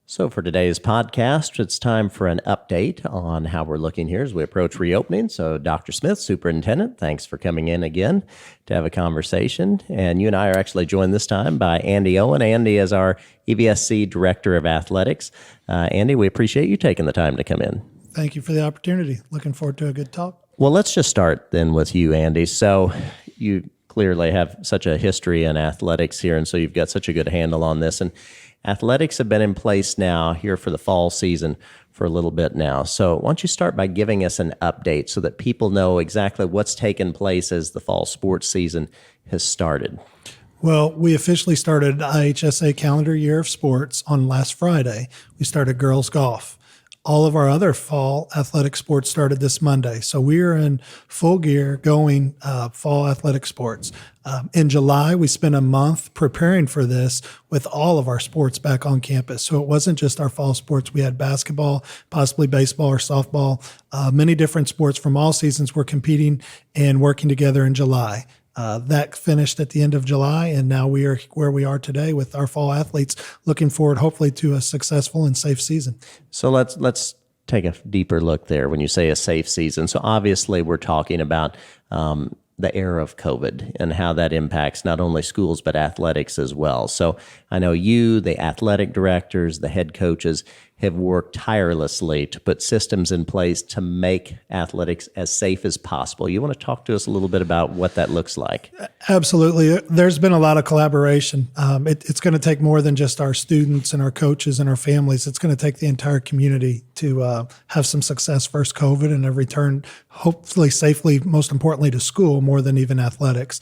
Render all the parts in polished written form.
So for today's podcast, it's time for an update on how we're looking here as we approach reopening. So Dr. Smith, Superintendent, thanks for coming in again to have a conversation. And you and I are actually joined this time by Andy Owen. Andy is our EVSC Director of Athletics. Andy, we appreciate you taking the time to come in. Thank you for the opportunity. Looking forward to a good talk. Well, let's just start then with you, Andy. So you clearly have such a history in athletics here, and so you've got such a good handle on this. And athletics have been in place now here for the fall season for a little bit now. So why don't you start by giving us an update so that people know exactly what's taken place as the fall sports season has started? Well, we officially started IHSA calendar year of sports on last Friday. We started girls golf. All of our other fall athletic sports started this Monday. So we are in full gear going fall athletic sports. In July, we spent a month preparing for this with all of our sports back on campus. So it wasn't just our fall sports. We had basketball, possibly baseball or softball. Many different sports from all seasons were competing and working together in July. That finished at the end of July, and now we are where we are today with our fall athletes, looking forward hopefully to a successful and safe season. So let's take a deeper look there when you say a safe season. So obviously we're talking about the era of COVID and how that impacts not only schools but athletics as well. So I know you, the athletic directors, the head coaches have worked tirelessly to put systems in place to make athletics as safe as possible. You want to talk to us a little bit about what that looks like? Absolutely. There's been a lot of collaboration. It's going to take more than just our students and our coaches and our families. It's going to take the entire community to have some success versus COVID and a return, hopefully safely, most importantly, to school more than even athletics.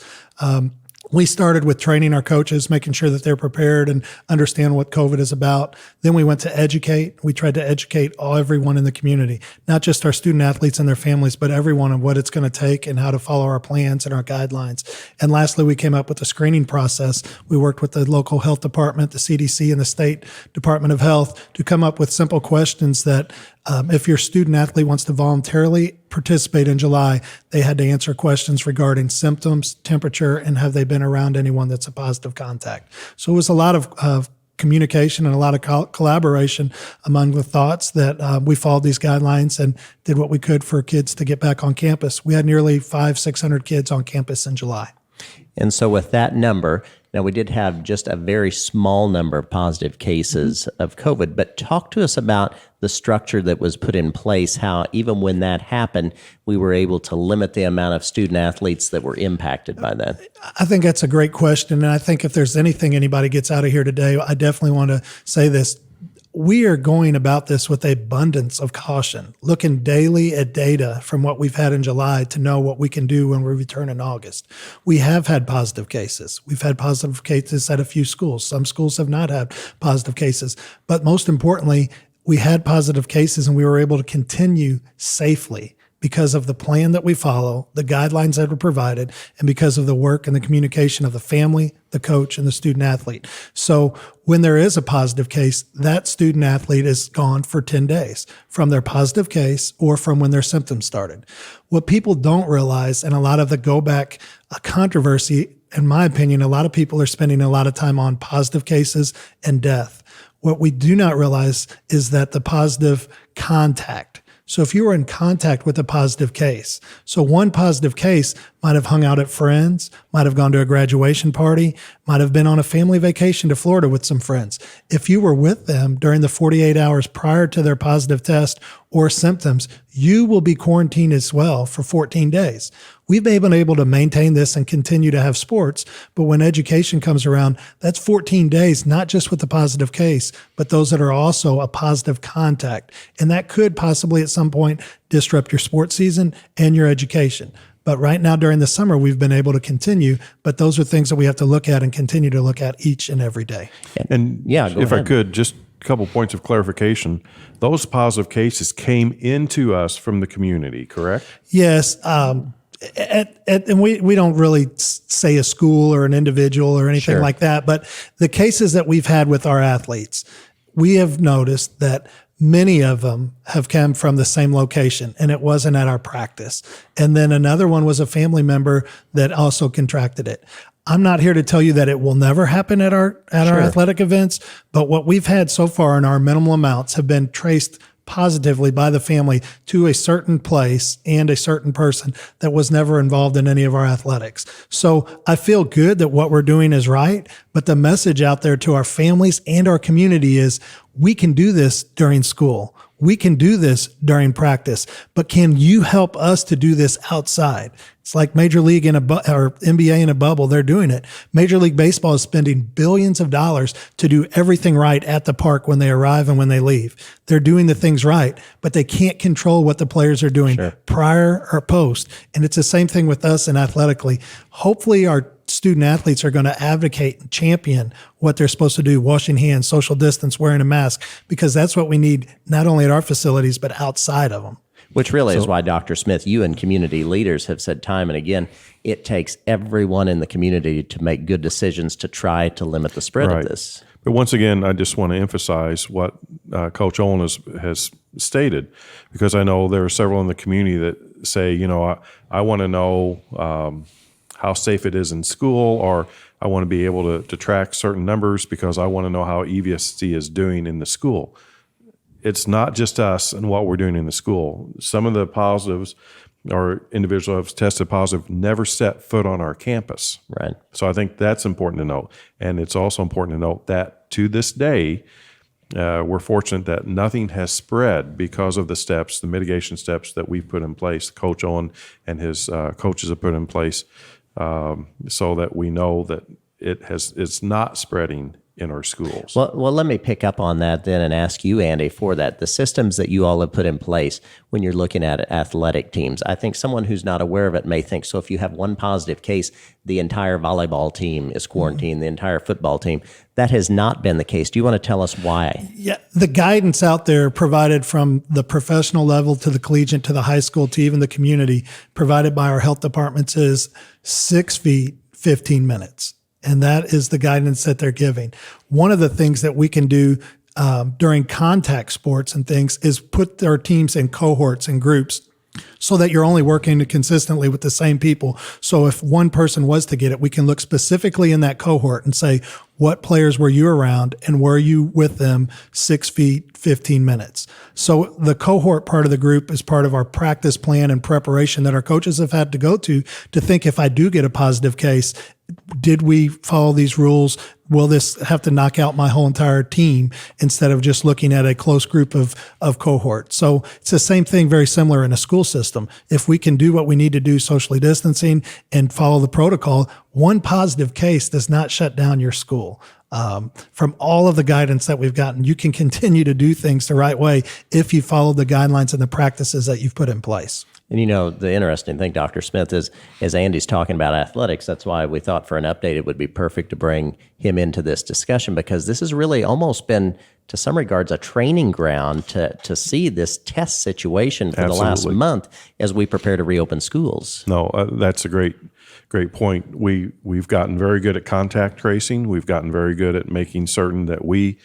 We started with training our coaches, making sure that they're prepared and understand what COVID is about. Then we went to educate. We tried to educate everyone in the community, not just our student athletes and their families, but everyone on what it's going to take and how to follow our plans and our guidelines. And lastly, we came up with a screening process. We worked with the local health department, the CDC, and the state Department of Health to come up with simple questions that if your student athlete wants to voluntarily participate in July, they had to answer questions regarding symptoms, temperature, and have they been around anyone that's a positive contact. So it was a lot of communication and a lot of collaboration among the thoughts that we followed these guidelines and did what we could for kids to get back on campus. We had nearly 500-600 kids on campus in July. And so with that number, now we did have just a very small number of positive cases of COVID, but talk to us about the structure that was put in place, how even when that happened, we were able to limit the amount of student athletes that were impacted by that. I think that's a great question. And I think if there's anything anybody gets out of here today, I definitely want to say this. We are going about this with abundance of caution, looking daily at data from what we've had in July to know what we can do when we return in August. We have had positive cases. We've had positive cases at a few schools. Some schools have not had positive cases. But most importantly, we had positive cases and we were able to continue safely because of the plan that we follow, the guidelines that were provided, and because of the work and the communication of the family, the coach, and the student athlete. So when there is a positive case, that student athlete is gone for 10 days from their positive case or from when their symptoms started. What people don't realize, and a lot of the go back controversy, in my opinion, a lot of people are spending a lot of time on positive cases and death. What we do not realize is that the positive contact. So if you were in contact with a positive case, so one positive case might have hung out at friends, might have gone to a graduation party, might have been on a family vacation to Florida with some friends. If you were with them during the 48 hours prior to their positive test or symptoms, you will be quarantined as well for 14 days. We've been able to maintain this and continue to have sports, but when education comes around, that's 14 days, not just with the positive case, but those that are also a positive contact. And that could possibly at some point disrupt your sports season and your education. But right now during the summer, we've been able to continue, but those are things that we have to look at and continue to look at each and every day. And yeah, if I could, just a couple points of clarification. Those positive cases came into us from the community, correct? Yes. And we don't really say a school or an individual or anything like that, but the cases that we've had with our athletes, we have noticed that many of them have come from the same location, and it wasn't at our practice. And then another one was a family member that also contracted it. I'm not here to tell you that it will never happen at our athletic events, but what we've had so far in our minimal amounts have been traced positively by the family to a certain place and a certain person that was never involved in any of our athletics. So I feel good that what we're doing is right, but the message out there to our families and our community is we can do this during school. We can do this during practice, but can you help us to do this outside? It's like Major League or NBA in a bubble. They're doing it. Major League Baseball is spending billions of dollars to do everything right at the park when they arrive and when they leave. They're doing the things right, but they can't control what the players are doing prior or post. And it's the same thing with us and athletically. Hopefully our student athletes are going to advocate and champion what they're supposed to do, washing hands, social distance, wearing a mask, because that's what we need not only at our facilities, but outside of them. Which really is why, Dr. Smith, you and community leaders have said time and again, it takes everyone in the community to make good decisions to try to limit the spread of this. But once again, I just want to emphasize what Coach Owen has stated, because I know there are several in the community that say, I want to know how safe it is in school, or I want to be able to track certain numbers because I want to know how EVSC is doing in the school. It's not just us and what we're doing in the school. Some of the positives or individuals who have tested positive never set foot on our campus. Right. So I think that's important to note. And it's also important to note that to this day, we're fortunate that nothing has spread because of the mitigation steps that we've put in place. Coach Owen and his coaches have put in place so that we know that it's not spreading in our schools. Well, let me pick up on that then and ask you, Andy, for that. The systems that you all have put in place when you're looking at athletic teams, I think someone who's not aware of it may think, so if you have one positive case, the entire volleyball team is quarantined, the entire football team. That has not been the case. Do you want to tell us why? Yeah, the guidance out there provided from the professional level to the collegiate to the high school to even the community provided by our health departments is 6 feet, 15 minutes. And that is the guidance that they're giving. One of the things that we can do during contact sports and things is put our teams in cohorts and groups so that you're only working consistently with the same people. So if one person was to get it, we can look specifically in that cohort and say, what players were you around and were you with them 6 feet, 15 minutes? So the cohort part of the group is part of our practice plan and preparation that our coaches have had to go to think if I do get a positive case, did we follow these rules? Will this have to knock out my whole entire team instead of just looking at a close group of cohorts? So it's the same thing, very similar in a school system. If we can do what we need to do socially distancing and follow the protocol, one positive case does not shut down your school. From all of the guidance that we've gotten, you can continue to do things the right way if you follow the guidelines and the practices that you've put in place. And the interesting thing, Dr. Smith, is as Andy's talking about athletics, that's why we thought for an update it would be perfect to bring him into this discussion, because this has really almost been, to some regards, a training ground to see this test situation for the last month as we prepare to reopen schools. No, that's a great point. We've gotten very good at contact tracing. We've gotten very good at making certain that we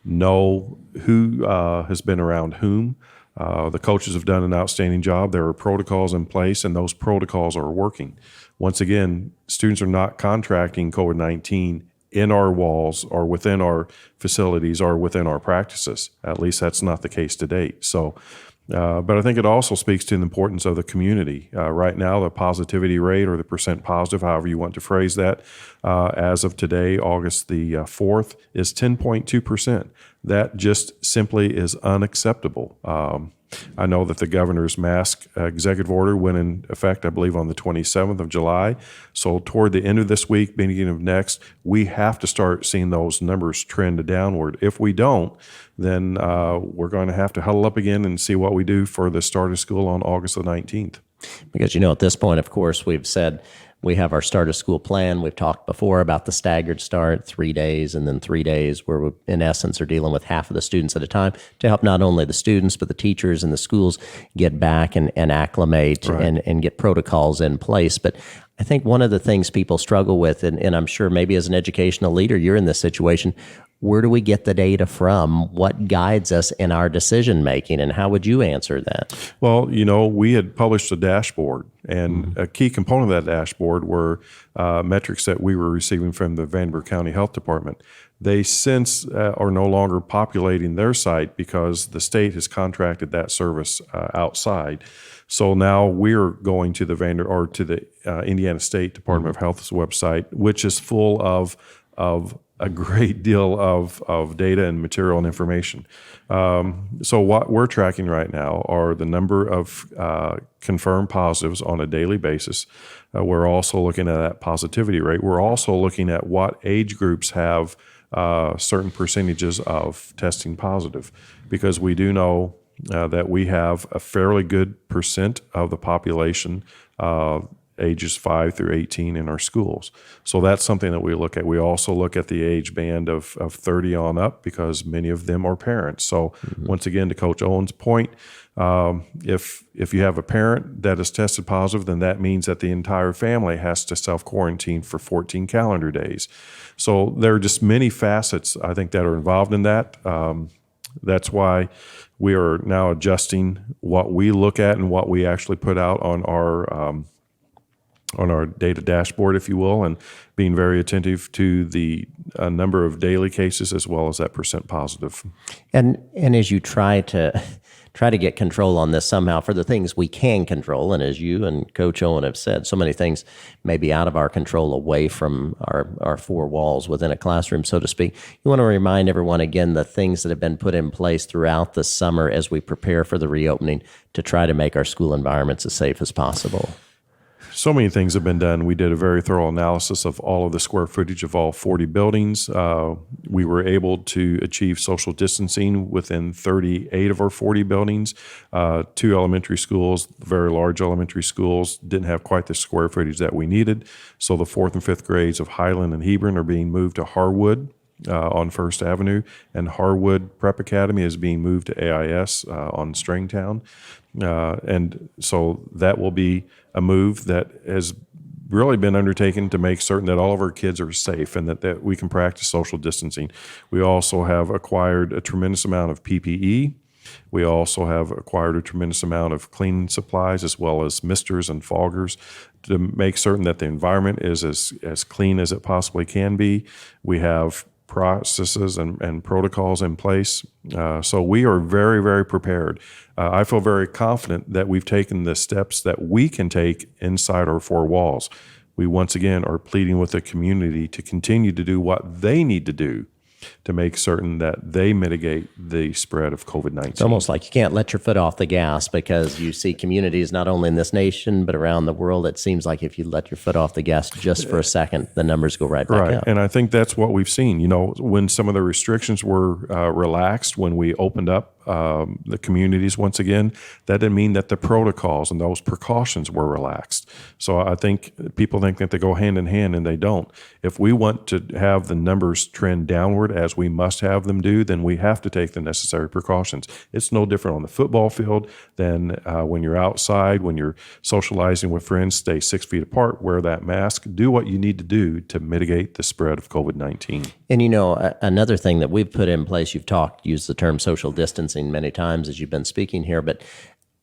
know who has been around whom. The coaches have done an outstanding job. There are protocols in place, and those protocols are working. Once again, students are not contracting COVID-19 in our walls or within our facilities or within our practices. At least that's not the case to date. So, but I think it also speaks to the importance of the community. Right now, the positivity rate, or the percent positive, however you want to phrase that, as of today, August the 4th, is 10.2%. That just simply is unacceptable. I know that the governor's mask executive order went in effect, I believe, on the 27th of July. So toward the end of this week, beginning of next, we have to start seeing those numbers trend downward. If we don't, then we're going to have to huddle up again and see what we do for the start of school on August the 19th. Because, at this point, of course, we've said we have our start of school plan. We've talked before about the staggered start, 3 days and then 3 days, where we, in essence, are dealing with half of the students at a time to help not only the students, but the teachers and the schools get back and acclimate and get protocols in place. But I think one of the things people struggle with, and I'm sure maybe as an educational leader, you're in this situation, where do we get the data from? What guides us in our decision making? And how would you answer that? Well, we had published a dashboard, and a key component of that dashboard were metrics that we were receiving from the Vanderbilt County Health Department. They since are no longer populating their site because the state has contracted that service outside. So now we're going to the Indiana State Department of Health's website, which is full of a great deal of data and material and information. So what we're tracking right now are the number of confirmed positives on a daily basis. We're also looking at that positivity rate. We're also looking at what age groups have certain percentages of testing positive, because we do know that we have a fairly good percent of the population ages 5 through 18 in our schools. So that's something that we look at. We also look at the age band of 30 on up, because many of them are parents. So once again, to Coach Owen's point, if you have a parent that is tested positive, then that means that the entire family has to self-quarantine for 14 calendar days. So there are just many facets, I think, that are involved in that. That's why we are now adjusting what we look at and what we actually put out on our data dashboard, if you will, and being very attentive to the number of daily cases as well as that percent positive. And as you try to get control on this somehow for the things we can control, and as you and Coach Owen have said, so many things may be out of our control, away from our four walls within a classroom, so to speak. You want to remind everyone again the things that have been put in place throughout the summer as we prepare for the reopening to try to make our school environments as safe as possible. So many things have been done. We did a very thorough analysis of all of the square footage of all 40 buildings. We were able to achieve social distancing within 38 of our 40 buildings. 2 elementary schools, very large elementary schools, didn't have quite the square footage that we needed. So the 4th and 5th grades of Highland and Hebron are being moved to Harwood on First Avenue, and Harwood Prep Academy is being moved to AIS on Stringtown. And so that will be a move that has really been undertaken to make certain that all of our kids are safe and that we can practice social distancing. We also have acquired a tremendous amount of PPE. We also have acquired a tremendous amount of cleaning supplies, as well as misters and foggers, to make certain that the environment is as clean as it possibly can be. We have processes and protocols in place. So we are very, very prepared. I feel very confident that we've taken the steps that we can take inside our 4 walls. We once again are pleading with the community to continue to do what they need to do to make certain that they mitigate the spread of COVID-19. It's almost like you can't let your foot off the gas, because you see communities not only in this nation but around the world. It seems like if you let your foot off the gas just for a second, the numbers go right back up. And I think that's what we've seen. When some of the restrictions were relaxed, when we opened up the communities once again, that didn't mean that the protocols and those precautions were relaxed. So I think people think that they go hand in hand, and they don't. If we want to have the numbers trend downward, as we must have them do, then we have to take the necessary precautions. It's no different on the football field than when you're outside, when you're socializing with friends. Stay 6 feet apart, wear that mask, do what you need to do to mitigate the spread of COVID-19. And another thing that we've put in place, used the term social distancing many times as you've been speaking here, but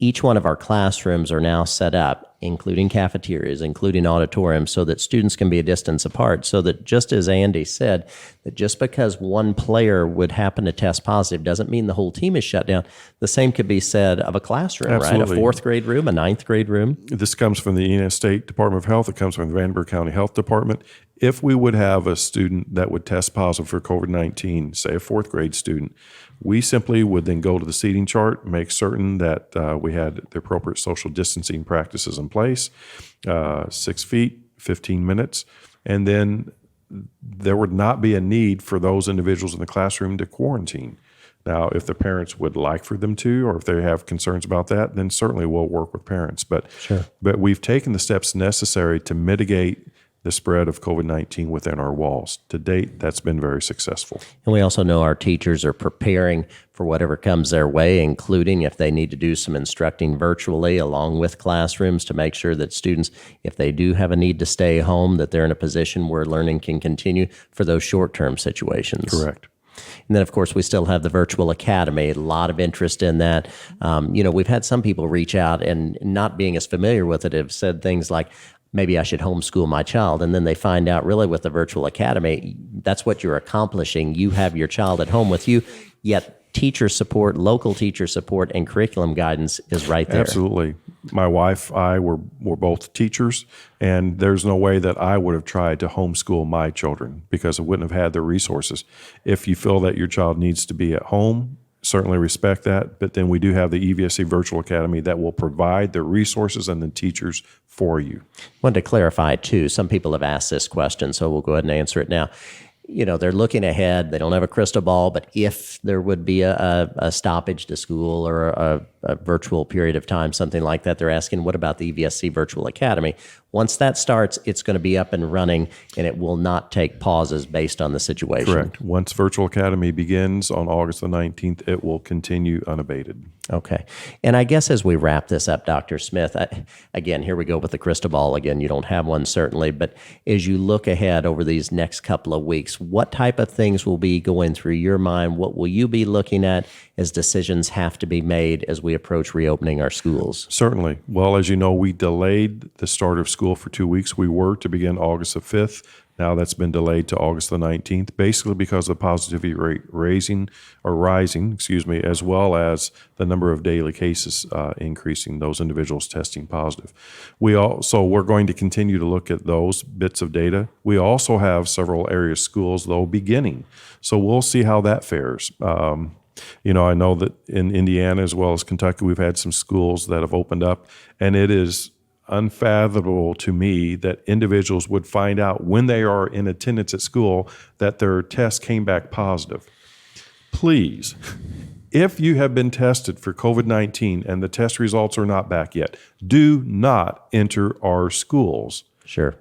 each one of our classrooms are now set up, including cafeterias, including auditoriums, so that students can be a distance apart, so that, just as Andy said, that just because one player would happen to test positive doesn't mean the whole team is shut down. The same could be said of a classroom, Absolutely. Right? A 4th grade room, a 9th grade room. This comes from the Indiana State Department of Health. It comes from the Vanderbilt County Health Department. If we would have a student that would test positive for COVID-19, say a 4th grade student, we simply would then go to the seating chart, make certain that we had the appropriate social distancing practices in place, 6 feet, 15 minutes, and then there would not be a need for those individuals in the classroom to quarantine. Now, if the parents would like for them to, or if they have concerns about that, then certainly we'll work with parents. But we've taken the steps necessary to mitigate the spread of COVID-19 within our walls. To date, that's been very successful. And we also know our teachers are preparing for whatever comes their way, including if they need to do some instructing virtually along with classrooms, to make sure that students, if they do have a need to stay home, that they're in a position where learning can continue for those short-term situations. Correct. And then, of course, we still have the virtual academy. A lot of interest in that. We've had some people reach out and not being as familiar with it have said things like, maybe I should homeschool my child. And then they find out really with the virtual academy, that's what you're accomplishing. You have your child at home with you, yet teacher support, local teacher support, and curriculum guidance is right there. Absolutely. My wife, I were both teachers, and there's no way that I would have tried to homeschool my children because I wouldn't have had the resources. If you feel that your child needs to be at home, certainly respect that. But then we do have the EVSC Virtual Academy that will provide the resources and the teachers for you. I wanted to clarify, too. Some people have asked this question, so we'll go ahead and answer it now. They're looking ahead. They don't have a crystal ball, but if there would be a stoppage to school or a virtual period of time, something like that, they're asking, what about the EVSC Virtual Academy? Once that starts, it's going to be up and running, and it will not take pauses based on the situation. Correct. Once Virtual Academy begins on August the 19th, it will continue unabated. Okay. And I guess as we wrap this up, Dr. Smith, again, here we go with the crystal ball. Again, you don't have one certainly, but as you look ahead over these next couple of weeks, what type of things will be going through your mind? What will you be looking at as decisions have to be made as we approach reopening our schools? Certainly. Well, as you know, we delayed the start of school for 2 weeks. We were to begin August the 5th. Now that's been delayed to August the 19th, basically because of the positivity rate rising, as well as the number of daily cases increasing, those individuals testing positive. We're going to continue to look at those bits of data. We also have several area schools, though, beginning. So we'll see how that fares. I know that in Indiana as well as Kentucky, we've had some schools that have opened up, and it is unfathomable to me that individuals would find out when they are in attendance at school that their test came back positive. Please, if you have been tested for COVID-19 and the test results are not back yet, do not enter our schools. Sure.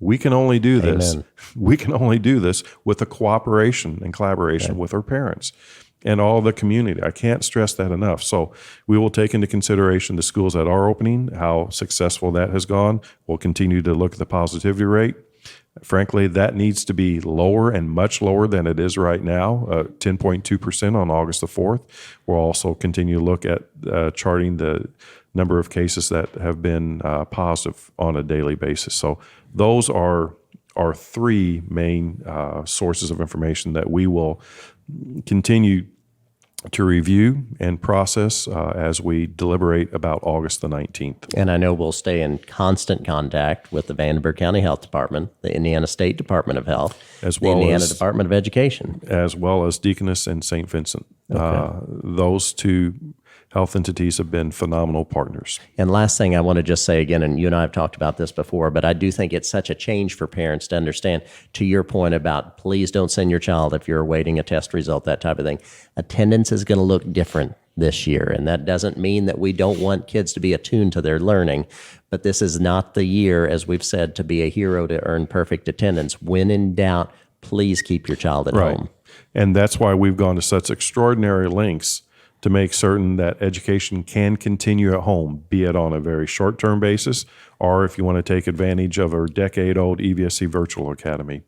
We can only do this. Amen. We can only do this with the cooperation and collaboration with our parents and all the community. I can't stress that enough. So we will take into consideration the schools that are opening, how successful that has gone. We'll continue to look at the positivity rate. Frankly, that needs to be lower and much lower than it is right now, 10.2% on August the 4th. We'll also continue to look at charting the number of cases that have been positive on a daily basis. So those are our three main sources of information that we will continue to review and process as we deliberate about August the 19th. And I know we'll stay in constant contact with the Vandenberg County Health Department, the Indiana State Department of Health, as the well Indiana as Department of Education, as well as Deaconess and St. Vincent. Okay. Those two health entities have been phenomenal partners. And last thing I want to just say again, and you and I have talked about this before, but I do think it's such a change for parents to understand, to your point about please don't send your child if you're awaiting a test result, that type of thing. Attendance is going to look different this year. And that doesn't mean that we don't want kids to be attuned to their learning, but this is not the year, as we've said, to be a hero to earn perfect attendance. When in doubt, please keep your child at home. And that's why we've gone to such extraordinary lengths to make certain that education can continue at home, be it on a very short-term basis, or if you want to take advantage of our decade-old EVSC Virtual Academy.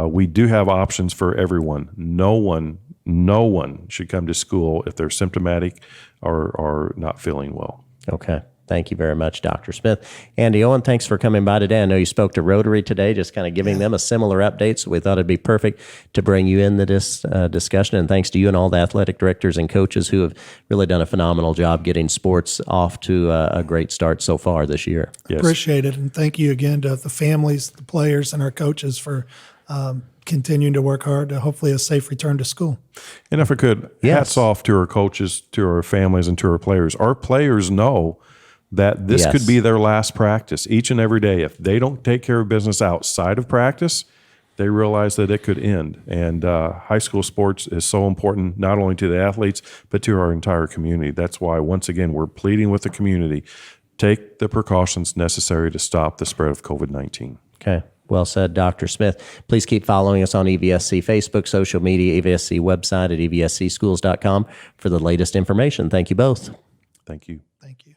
We do have options for everyone. No one should come to school if they're symptomatic or not feeling well. Okay. Thank you very much, Dr. Smith. Andy Owen, thanks for coming by today. I know you spoke to Rotary today, just kind of giving them a similar update, so we thought it'd be perfect to bring you in this discussion. And thanks to you and all the athletic directors and coaches who have really done a phenomenal job getting sports off to a great start so far this year. Yes. Appreciate it. And thank you again to the families, the players, and our coaches for continuing to work hard to hopefully a safe return to school. And if I could, hats off to our coaches, to our families, and to our players. Our players know that this could be their last practice each and every day. If they don't take care of business outside of practice, they realize that it could end. And high school sports is so important, not only to the athletes, but to our entire community. That's why, once again, we're pleading with the community, take the precautions necessary to stop the spread of COVID-19. Okay. Well said, Dr. Smith. Please keep following us on EVSC Facebook, social media, EVSC website at evscschools.com for the latest information. Thank you both. Thank you. Thank you.